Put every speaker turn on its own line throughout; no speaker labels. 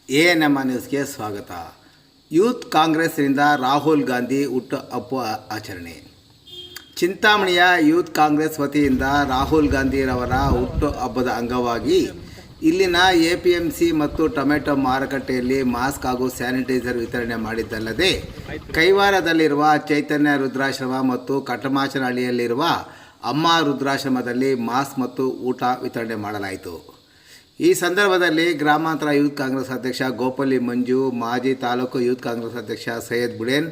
ANM ನ್ಯೂಸ್ಗೆ ಸ್ವಾಗತ. Youth ಕಾಂಗ್ರೆಸ್ನಿಂದ ರಾಹುಲ್ ಗಾಂಧಿ ಹುಟ್ಟುಹಬ್ಬ ಆಚರಣೆ. ಚಿಂತಾಮಣಿಯ ಯೂತ್ ಕಾಂಗ್ರೆಸ್ ವತಿಯಿಂದ ರಾಹುಲ್ ಗಾಂಧಿರವರ ಹುಟ್ಟುಹಬ್ಬದ ಅಂಗವಾಗಿ ಇಲ್ಲಿನ ಎಪಿಎಂಸಿ ಮತ್ತು ಟೊಮೆಟೊ ಮಾರುಕಟ್ಟೆಯಲ್ಲಿ ಮಾಸ್ಕ್ ಹಾಗೂ ಸ್ಯಾನಿಟೈಸರ್ ವಿತರಣೆ ಮಾಡಿದ್ದಲ್ಲದೆ ಕೈವಾರದಲ್ಲಿರುವ ಚೈತನ್ಯ ರುದ್ರಾಶ್ರಮ ಮತ್ತು ಕಟಮಾಚನಹಳ್ಳಿಯಲ್ಲಿರುವ ಅಮ್ಮ ರುದ್ರಾಶ್ರಮದಲ್ಲಿ ಮಾಸ್ಕ್ ಮತ್ತು ಊಟ ವಿತರಣೆ ಮಾಡಲಾಯಿತು. ಈ ಸಂದರ್ಭದಲ್ಲಿ ಗ್ರಾಮಾಂತರ ಯೂತ್ ಕಾಂಗ್ರೆಸ್ ಅಧ್ಯಕ್ಷ ಗೋಪಲ್ಲಿ ಮಂಜು, ಮಾಜಿ ತಾಲೂಕು ಯೂತ್ ಕಾಂಗ್ರೆಸ್ ಅಧ್ಯಕ್ಷ ಸೈಯದ್ ಬುಡೇನ್,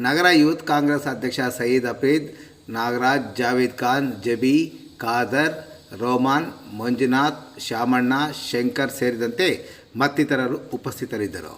ನಗರ ಯೂತ್ ಕಾಂಗ್ರೆಸ್ ಅಧ್ಯಕ್ಷ ಸಯೀದ್ ಅಫೀದ್, ನಾಗರಾಜ್, ಜಾವೇದ್ ಖಾನ್, ಜಬಿ, ಖಾದರ್, ರೋಮಾನ್, ಮಂಜುನಾಥ್, ಶಾಮಣ್ಣ, ಶಂಕರ್ ಸೇರಿದಂತೆ ಮತ್ತಿತರರು ಉಪಸ್ಥಿತರಿದ್ದರು.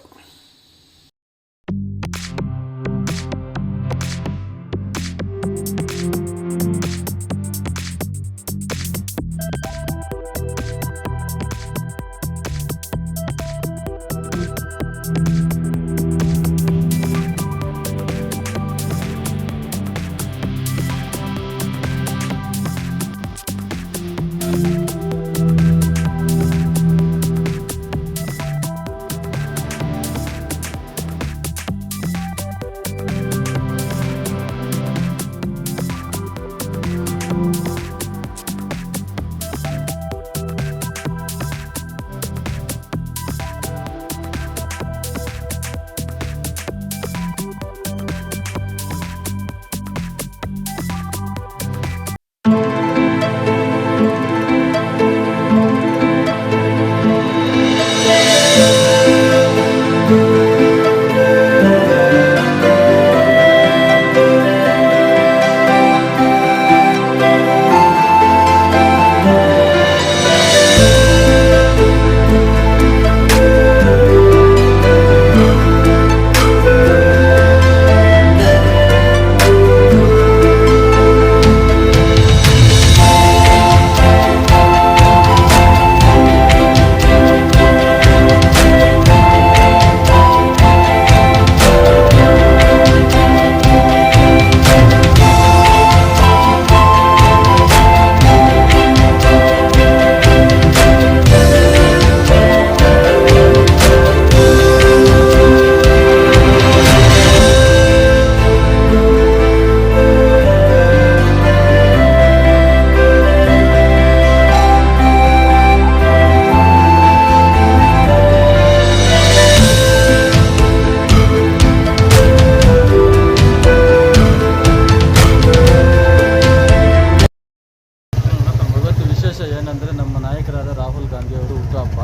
ಏನಂದರೆ ನಮ್ಮ ನಾಯಕರಾದ ರಾಹುಲ್ ಗಾಂಧಿಯವರು ಹುಟ್ಟುಹಬ್ಬ.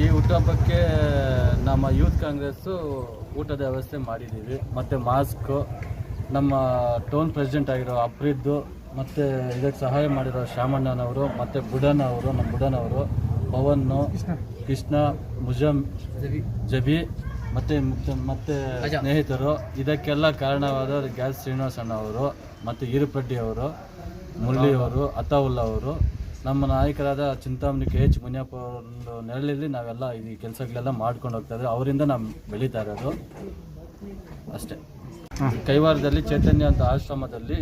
ಈ ಹುಟ್ಟುಹಬ್ಬಕ್ಕೆ ನಮ್ಮ ಯೂತ್ ಕಾಂಗ್ರೆಸ್ಸು ಊಟದ ವ್ಯವಸ್ಥೆ ಮಾಡಿದ್ದೀವಿ. ಮತ್ತು ಮಾಸ್ಕು ನಮ್ಮ ಟೌನ್ ಪ್ರೆಸಿಡೆಂಟ್ ಆಗಿರೋ ಅಫ್ರೀದ್ದು, ಮತ್ತು ಇದಕ್ಕೆ ಸಹಾಯ ಮಾಡಿರೋ ಶಾಮಣ್ಣನವರು, ಮತ್ತು ನಮ್ಮ ಬುಡನವರು, ಪವನ್ನು, ಕೃಷ್ಣ, ಮುಜಮ್, ಜಬಿ ಮತ್ತು ಸ್ನೇಹಿತರು. ಇದಕ್ಕೆಲ್ಲ ಕಾರಣವಾದ ಗ್ಯಾಸ್ ಶ್ರೀನಿವಾಸಣ್ಣ ಅವರು, ಮತ್ತು ಈರುಪಡ್ಡಿ ಅವರು, ಮುರಳಿಯವರು, ಅತಾವುಲ್ಲಾ ಅವರು, ನಮ್ಮ ನಾಯಕರಾದ ಚಿಂತಾಮಣಿ KH ಮುನಿಯಪ್ಪ ಅವರ ನೆರಳಲ್ಲಿ ನಾವೆಲ್ಲ ಈ ಕೆಲಸಗಳೆಲ್ಲ ಮಾಡ್ಕೊಂಡು ಹೋಗ್ತಾ ಇದ್ದೀವಿ. ಅವರಿಂದ ನಾವು ಬೆಳೀತಾ ಇರೋದು ಅಷ್ಟೇ. ಕೈವಾರದಲ್ಲಿ ಚೈತನ್ಯ ಅಂತ ಆಶ್ರಮದಲ್ಲಿ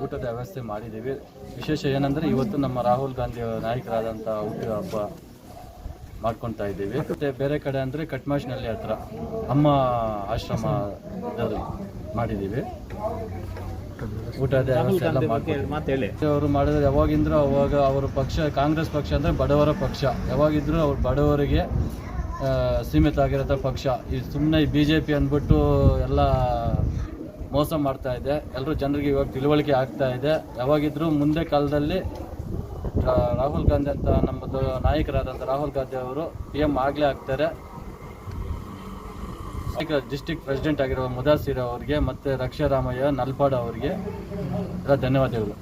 ಊಟದ ವ್ಯವಸ್ಥೆ ಮಾಡಿದ್ದೀವಿ. ವಿಶೇಷ ಏನಂದರೆ ಇವತ್ತು ನಮ್ಮ ರಾಹುಲ್ ಗಾಂಧಿ ನಾಯಕರಾದಂಥ ಹುಟ್ಟುಹಬ್ಬ ಮಾಡ್ಕೊತಾ ಇದ್ದೀವಿ. ಮತ್ತು ಬೇರೆ ಕಡೆ ಅಂದರೆ ಕಟ್ಮಾಶನಹಳ್ಳಿ ಹತ್ರ ಅಮ್ಮ ಆಶ್ರಮ ಮಾಡಿದ್ದೀವಿ. ಊಟದ ವ್ಯವಸ್ಥೆ ಎಲ್ಲ ಮಾಡ್ತೀವಿ. ಅವರು ಮಾಡಿದ್ರೆ ಯಾವಾಗಿಂದ್ರೂ ಅವಾಗ ಅವರ ಪಕ್ಷ ಕಾಂಗ್ರೆಸ್ ಪಕ್ಷ ಅಂದರೆ ಬಡವರ ಪಕ್ಷ. ಯಾವಾಗಿದ್ದರೂ ಅವ್ರು ಬಡವರಿಗೆ ಸೀಮಿತ ಆಗಿರೋ ಪಕ್ಷ. ಈ ಸುಮ್ಮನೆ BJP ಅಂದ್ಬಿಟ್ಟು ಎಲ್ಲ ಮೋಸ ಮಾಡ್ತಾ ಇದೆ. ಎಲ್ಲರೂ ಜನರಿಗೆ ಇವಾಗ ತಿಳುವಳಿಕೆ ಆಗ್ತಾ ಇದೆ. ಯಾವಾಗಿದ್ದರೂ ಮುಂದೆ ಕಾಲದಲ್ಲಿ ರಾಹುಲ್ ಗಾಂಧಿ ಅಂತ ನಮ್ಮದು ನಾಯಕರಾದಂಥ ರಾಹುಲ್ ಗಾಂಧಿ ಅವರು PM ಆಗಲೇ ಆಗ್ತಾರೆ. ಡಿಸ್ಟ್ರಿಕ್ಟ್ ಪ್ರೆಸಿಡೆಂಟ್ ಆಗಿರುವ ಮುದಾಸಿರ್ ಅವರಿಗೆ ಮತ್ತು ರಕ್ಷಾರಾಮಯ್ಯ ನಲ್ಪಾಡ್ ಅವರಿಗೆ ಧನ್ಯವಾದಗಳು.